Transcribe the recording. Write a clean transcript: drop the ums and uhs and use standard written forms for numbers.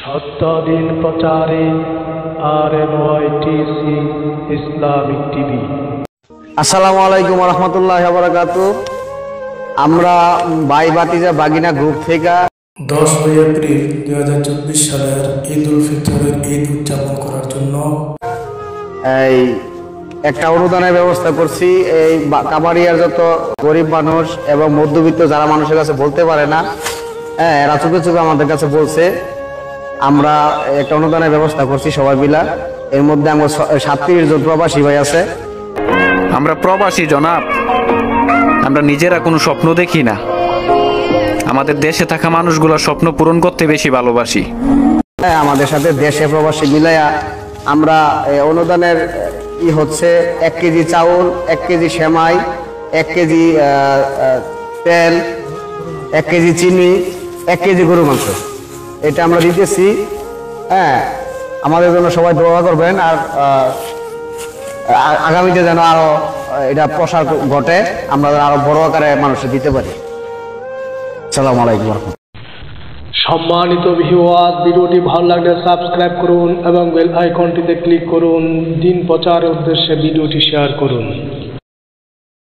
সত্যদিন প্রচারে RNYTC Islamic TV. আসসালামু আলাইকুম রহমতুল্লাহ বারাকাতুহু। আমরা ভাই ভাতিজা বাগিনা গ্রুপ থেকে 10 এপ্রিল 2024 সালের ঈদ উল ফিতরের ঈদ উদযাপন করার জন্য এই একটা অনুদানের ব্যবস্থা করছি। এই কাবাড়িয়ার যত গরিব মানুষ এবং মধ্যবিত্ত যারা মানুষের কাছে বলতে পারে না, এরা চুপে চুপে আমাদের কাছে বলছে, আমরা একটা অনুদানের ব্যবস্থা করছি সবাই মিলা। এর মধ্যে আমার 37 জন প্রবাসী ভাই আছে। আমরা প্রবাসী জনাব, আমরা নিজেরা কোনো স্বপ্ন দেখি না, আমাদের দেশে থাকা মানুষগুলোর স্বপ্ন পূরণ করতে বেশি ভালোবাসি। আমাদের সাথে দেশে প্রবাসী মিলাইয়া আমরা অনুদানের হচ্ছে 1 কেজি চাউল, 1 কেজি সেমাই, 1 কেজি তেল, 1 কেজি চিনি, 1 কেজি গরু মাংস, এটা আমরা দিতেছি। আমাদের জন্য সবাই দোয়া করবেন, আর আগামীতে যেন আরো এটা প্রসার ঘটে, আমরা আরো বড় আকারে মানুষকে দিতে পারি। আসসালামু আলাইকুম। সম্মানিত ভিউয়ার, ভিডিওটি ভালো লাগলে সাবস্ক্রাইব করুন এবং বেল আইকনটিতে ক্লিক করুন। দিন প্রচারের উদ্দেশ্যে ভিডিওটি শেয়ার করুন।